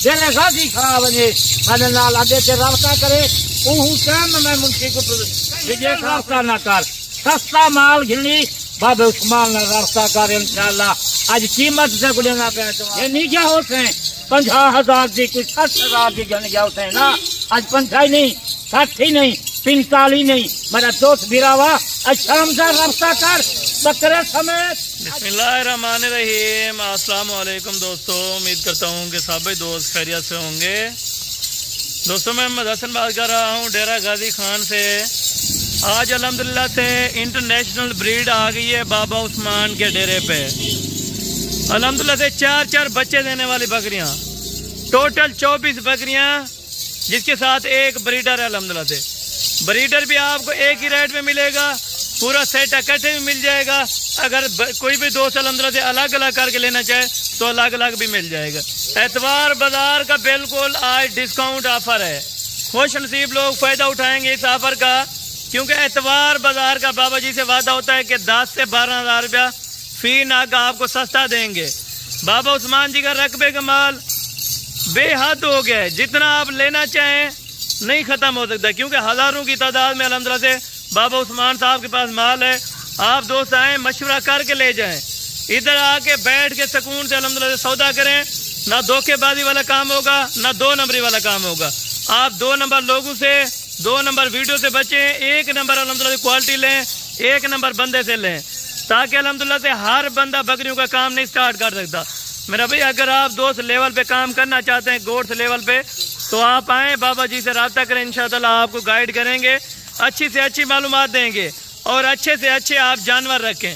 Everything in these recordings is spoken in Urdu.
دل غازی کھا ونے مدد نال اڈے تے رابطہ کرے اوہ ٹائم میں منشی کو یہ رابطہ نہ کر سستا مال گھنی بابا عثمان نہ رابطہ کر انشاءاللہ آج قیمت سے گلنا پہ یہ نہیں کیا ہوتے ہیں 50,000 دی کوئی 60,000 دی گھن گیا ہوتے ہیں نا آج 50 نہیں 60 نہیں 45 نہیں میرا دوست بیراوا شام کا رابطہ کر بکرے سمیت. بسم اللہ الرحمن الرحیم. السلام علیکم دوستو, امید کرتا ہوں کہ سب دوست خیریت سے ہوں گے. دوستوں میں محمد حسن بات کر رہا ہوں ڈیرہ غازی خان سے. آج الحمدللہ سے انٹرنیشنل بریڈ آ گئی ہے بابا عثمان کے ڈیرے پہ. الحمدللہ سے 4 بچے دینے والی بکریاں, ٹوٹل 24 بکریاں, جس کے ساتھ ایک بریڈر ہے. الحمدللہ سے بریڈر بھی آپ کو ایک ہی ریٹ میں ملے گا, پورا سیٹ اکٹھے بھی مل جائے گا. اگر کوئی بھی دوست الحمدللہ سے الگ الگ کر کے لینا چاہے تو الگ الگ بھی مل جائے گا. اتوار بازار کا بالکل آج ڈسکاؤنٹ آفر ہے. خوش نصیب لوگ فائدہ اٹھائیں گے اس آفر کا, کیونکہ اتوار بازار کا بابا جی سے وعدہ ہوتا ہے کہ 10 سے 12,000 روپیہ فی ناک آپ کو سستا دیں گے. بابا عثمان جی کا رقبے کا مال بے حد ہو گیا ہے, جتنا آپ لینا چاہیں نہیں ختم ہو سکتا, کیونکہ ہزاروں کی تعداد میں الحمدللہ سے بابا عثمان صاحب کے پاس مال ہے. آپ دوست آئیں, مشورہ کر کے لے جائیں. ادھر آ کے بیٹھ کے سکون سے الحمدللہ سے سودا کریں. نہ دھوکے بازی والا کام ہوگا, نہ 2 نمبری والا کام ہوگا. آپ 2 نمبر لوگوں سے, 2 نمبر ویڈیو سے بچیں, 1 نمبر الحمدللہ سے کوالٹی لیں, 1 نمبر بندے سے لیں, تاکہ الحمدللہ سے ہر بندہ بکریوں کا کام نہیں سٹارٹ کر سکتا. میرا بھائی اگر آپ دوست لیول پہ کام کرنا چاہتے ہیں, گوڈس لیول پہ, تو آپ آئیں, بابا جی سے رابطہ کریں. انشاءاللہ آپ کو گائیڈ کریں گے, اچھی سے اچھی معلومات دیں گے, اور اچھے سے اچھے آپ جانور رکھیں.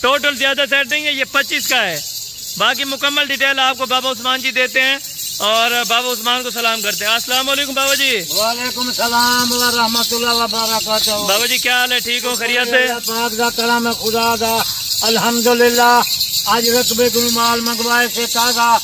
ٹوٹل زیادہ سیٹ دیں گے, یہ 25 کا ہے. باقی مکمل ڈیٹیل آپ کو بابا عثمان جی دیتے ہیں, اور بابا عثمان کو سلام کرتے ہیں. السلام علیکم بابا جی. وعلیکم السلام ورحمۃ اللہ وبرکاتہ. بابا جی کیا حال ہے, ٹھیک ہو, خیریت سے؟ پاک دا کرم ہے خدا دا الحمدللہ. آج رقبے کو مال منگوائے سے تازہ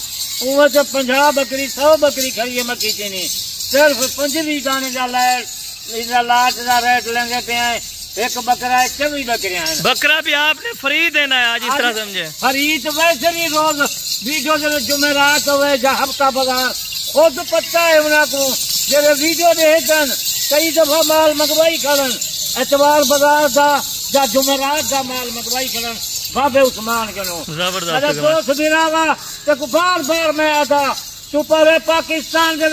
اوہ تو 50 بکری 100 بکری کھڑی ہے مکی چینی, صرف 25 دانے کا لاٹ کا ریٹ لیں گے پہ ہیں. ایک بکرا ہے, 24 بکریاں ہیں. بکرا بھی آپ نے فری دینا ہے آج, اس طرح سمجھے. فری تو ویسے نہیں, روز ویڈیو جمعرات ہوئے یا ہفتہ بازار خود پتہ ہے انہوں کو, جب ویڈیو دیکھن کئی دفعہ مال منگوائی کرن, اتوار بازار دا یا جمعرات دا مال منگوائی کرن بابے عثمان کے نو. زبردست دوست بیراوا تو بار بار میں آتا تو پر پاکستان کے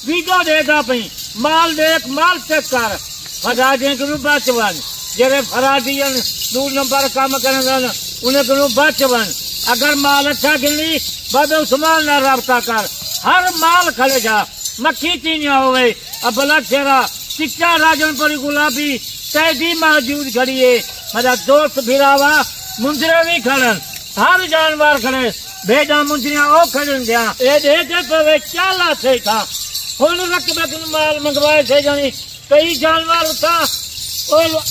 ویڈیو دیکھا پہ مال دیکھ, مال چیک کر, فراڈیاں کو بچ ون, جڑے فراڈیاں 2 نمبر کام کرن انہیں کو بچ ون. اگر مال اچھا گلی بابے عثمان نہ رابطہ کر, ہر مال کھلے جا. مکھی چینیاں ہوئے, بلک شیرا, چچا راجن پوری گلابی تیدی موجود کھڑی ہے. میرا دوست بھیراوا منجرے بھی کھڑن, ہر جانور کھڑے, بھیجا منجریاں وہ کھڑن دیا. اے دیکھے پہ چالا سے تھا ہن رقبے مال منگوائے تھے جانی کئی جانور تھا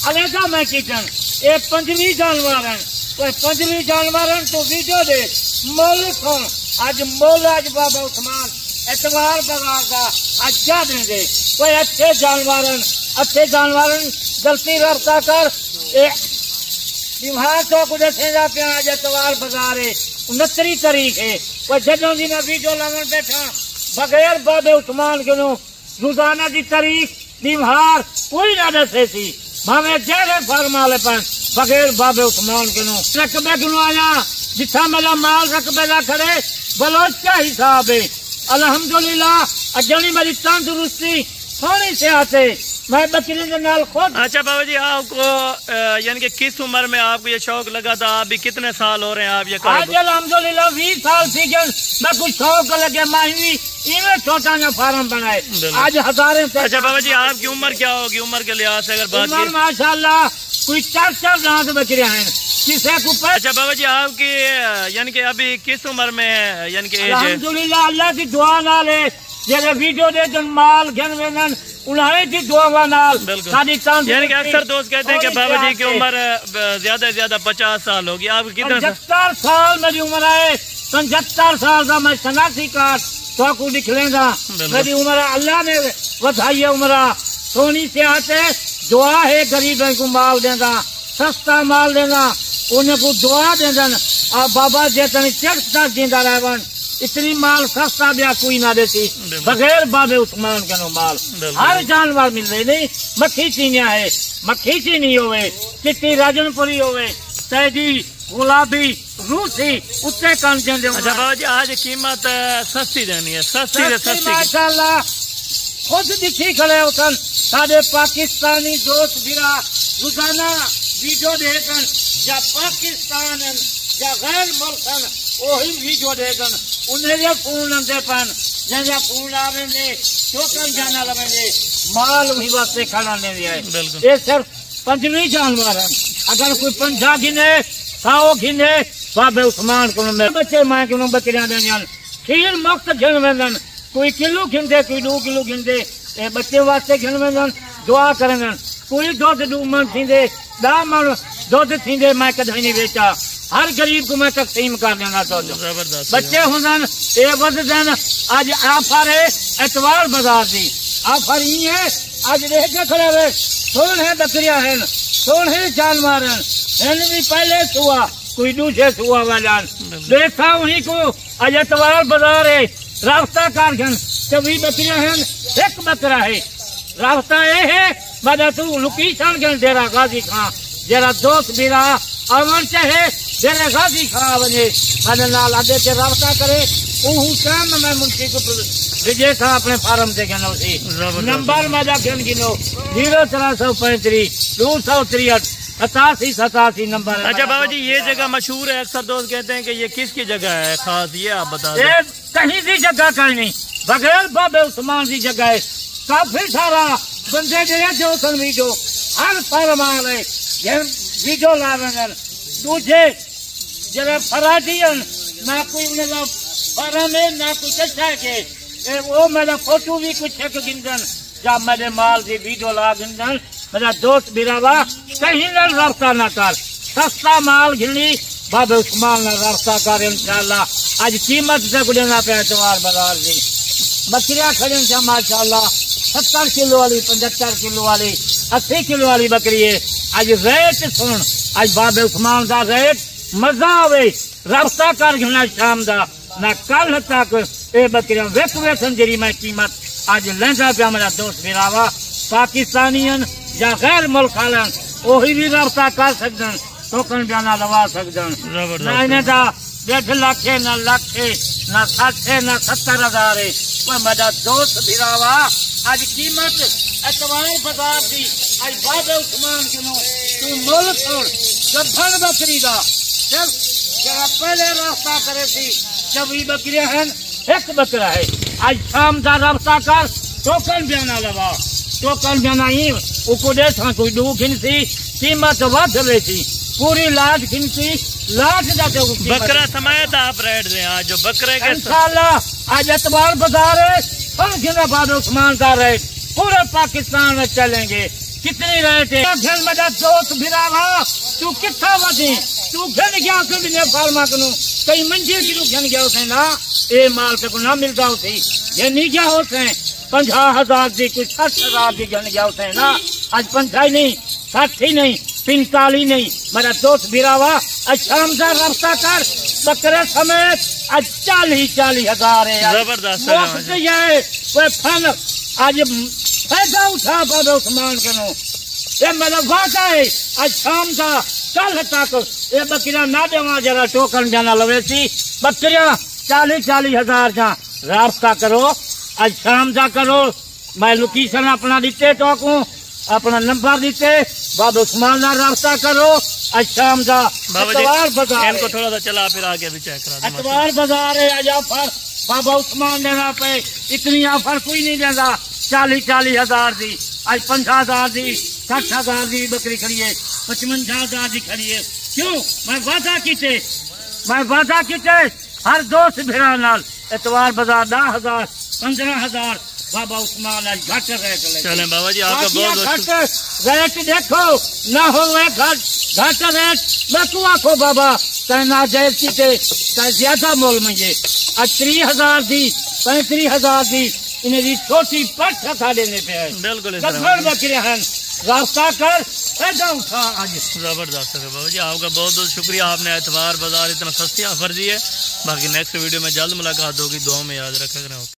علیحدہ میں کیچن. یہ 25 جانور ہیں, 25 جانور ہیں تو ویڈیو دے مول کھن. آج مول آج بابا عثمان اتوار بازار کا آج کیا دیں گے. کوئی اچھے جانور غلطی رابطہ کر. بیمار تو کو دسے جا پہ آج اتوار بازار ہے 29 تاریخ ہے. کوئی جدوں دی میں ویڈیو لاون بیٹھا بغیر بابے عثمان کے نو روزانہ دی تاریخ بیمار کوئی نہ دسے سی, ہمیں جہرے فرمالے پن بغیر بابے عثمان کے نو. رقبے کو آیا جتھا میرا مال رقبے لا کھڑے بلوچ کا حساب ہے. الحمدللہ اجنی میری تندرستی سونی سے آتے میں بکری کے نال خود. اچھا بابا جی, آپ کو یعنی کہ کس عمر میں آپ کو یہ شوق لگا تھا, آپ بھی کتنے سال ہو رہے ہیں آپ یہ آج الحمدللہ 20 سال تھی کہ میں کچھ شوق لگے, میں چھوٹا نا فارم بنائے آج ہزاریں. اچھا بابا جی, آپ کی عمر کیا ہوگی, عمر کے لحاظ سے اگر بات کریں؟ ماشاء اللہ کوئی 4 رات بکریاں ہیں کسے کو. اچھا بابا جی, آپ کی یعنی کہ ابھی کس عمر میں ہے, یعنی کہ الحمدللہ اللہ کی دعا نال ہے. جیسے ویڈیو دے دن مال گھن وینن انہیں کی دعا نال. یعنی کہ اکثر دوست کہتے ہیں کہ بابا جی کی عمر زیادہ سے زیادہ 50 سال ہوگی. آپ کی کتنے 75 سال میری عمر ہے. 75 سال کا میں شناختی کارڈ تو کو لکھ لیں گا. میری عمر اللہ نے ودھائی ہے, عمر سونی سے آتے دعا ہے. غریبوں کو مال دیں گا, سستا مال دیں گا, انہیں کو دعا دیں گا. آپ بابا جی تمہیں چیک تک دیندا رہون اتنی مال سستا بیا کوئی نہ دیتی بغیر بابے عثمان کے نو مال ہر جانور مل رہے نہیں مکھی چینیا ہے مکھی چینی ہوئے چٹی راجن پوری ہوئے سیدی گلابی روسی اتنے کان جاندے اچھا بابا جی آج قیمت سستی دینی ہے سستی ماشاءاللہ خود دکھی کھڑے ہوتن سارے پاکستانی دوست بھرا روزانہ ویڈیو دیکھن یا پاکستان یا غیر ملکن وہی ویڈیو دیکھن انہیں یہ فون دے پن جہاں فون آویں دے چوکن جانا لویں دے مال وہی واسطے کھانا لے دیا ہے یہ صرف پنجویں جانور ہیں اگر کوئی 50 گھنے 100 گھنے بابے عثمان کو بچے مائیں کو بکریاں دینیاں کھیر مفت گھن ویندن کوئی کلو گھندے کوئی 2 کلو گھندے اے بچے واسطے گھن ویندن دعا کرن کوئی دودھ 2 من تھیندے 10 من دودھ تھیندے میں کدی نہیں بیچا ہر غریب کو میں تقسیم کر دینا تو بچے ہوندن اے ودن اج آفر ہے اتوار بازار دی آفر ہی ہے اج دیکھ کے کھڑے ہوئے سونے بکریاں ہیں سونے جانور ہیں بھی پہلے سوا کوئی دوسرے سوا والان دیکھا وہیں کو اج اتوار بازار ہے رابطہ کار گھن 24 بکریاں ہیں ایک بکرا ہے رابطہ یہ ہے مدہ تو لوکیشن گھن ڈیرا غازی خان جرا دوست میرا آمن چاہے ڈیرا غازی خان بنے مدہ نال آدھے کے رابطہ کرے اوہو کام میں منشی کو بجے تھا اپنے فارم سے گھنو سی نمبر مدہ گھن گنو 0335 263 87 نمبر ہے۔ اچھا بابا جی یہ جگہ مشہور ہے اکثر دوست کہتے ہیں کہ یہ کس کی جگہ ہے خاص یہ آپ بتا دیں کہیں دی جگہ کہیں نہیں بغیر بابے عثمان دی جگہ ہے کافی سارا بندے جڑے جو سن ویڈیو ہر فرمان ہے ویڈیو لاویں دوجے جڑے فرادین نہ کوئی انہاں فرم ہے نہ کوئی کچھ ہے کہ وہ میرا فوٹو بھی کچھ ہے کہ گندن جب میرے مال دی ویڈیو لا گندن میرا دوست براوا کہیں نہ رابطہ نہ کر سستا مال گھنی بابے عثمان نہ رابطہ کر انشاءاللہ آج قیمت سے گڑنا پہ اتوار بازار دی بکریاں کھڑیں تھا ماشاءاللہ 70 کلو والی 75 کلو والی 80 کلو والی بکری ہے آج ریٹ سن آج بابے عثمان دا ریٹ مزہ آوے رابطہ کر گھنا شام دا نہ کل تک اے بکریاں ویک ویسن جری میں قیمت آج لہندا پہ میرا دوست براوا پاکستانین یا غیر ملک والن وہی بھی رابطہ کر سکدن ٹوکن بیانا لوا سکدن نہ انہیں دا 1.5 لاکھ نہ لاکھ نہ 60 نہ 70 ہزار وہ میرا دوست بھراوا آج قیمت اتوار بازار دی آج بابے عثمان کنو تو ملک اور گبھن بکری دا صرف جگہ پہلے رابطہ کرے تھی 24 بکریاں ہیں ایک بکرا ہے آج شام دا رابطہ کر ٹوکن بیانا لوا ٹوکن بیانا ہی کو دے تھا کوئی 2 گھنسی قیمت ود ویسی پوری لاٹ گھنسی لاٹ جاتے بکرا سمایا تھا آپ ریٹ دیں آج جو بکرے کے انشاءاللہ آج اتوار بازار ہے ہر گھنا بعد عثمان کا ریٹ پورے پاکستان میں چلیں گے کتنی ریٹ ہے گھن میرا دوست بھراوا تو کتھا ودی تو گھن گیا اسے بھی نے فارما کنو کئی منجے کلو گھن گیا اسے نا اے مال پہ کو نہ ملتا ہوتی یہ نہیں کیا ہوتے ہیں 50,000 دی کوئی 60,000 دی گھن گیا اسے نا آج 50 نہیں 60 نہیں 45 نہیں میرا دوست بھراوا آج شام دا رابطہ کر بکرے سمیت آج 40 ہزار ہے زبردست وقت یہ ہے وہ فن آج فائدہ اٹھا بابے عثمان کے نو یہ میرا وعدہ ہے آج شام دا کل تک یہ بکریاں نہ دیواں جرا ٹوکن جانا لوے سی بکریاں 40 ہزار جا رابطہ کرو آج شام دا کرو میں لوکیشن اپنا دیتے ٹوکوں اپنا نمبر دیتے بابا عثمان نہ رابطہ کرو آج شام دا اتوار بازار ان کو تھوڑا سا چلا پھر آگے بھی چیک کرا دیں اتوار بازار ہے آج آفر بابا عثمان دینا پہ اتنی آفر کوئی نہیں دینا 40 ہزار دی آج 50,000 دی 60,000 دی بکری کھڑی ہے 55,000 دی کھڑی ہے کیوں میں وعدہ کیتے ہر دوست بھرا نال اتوار بازار 10,000 15,000 بابا عثمان آج گھٹ ریٹ لے چلیں بابا جی آپ کا بہت بہت ریٹ دیکھو نہ ہوئے گھٹ ریٹ میں تو آکھو بابا تین ناجائز کیتے تین زیادہ مول مجھے آج 30,000 دی 35,000 دی انہیں دی چھوٹی پٹ کھا دینے پہ ہے بالکل کفر بکرے ہیں رابطہ کر ایڈا اٹھا آج زبردست ہے بابا جی، آپ کا بہت بہت شکریہ، آپ نے اعتبار بازار اتنا سستی آفر دی ہے۔ باقی نیکسٹ ویڈیو میں جلد ملاقات ہوگی، دعاؤں میں یاد رکھا کریں۔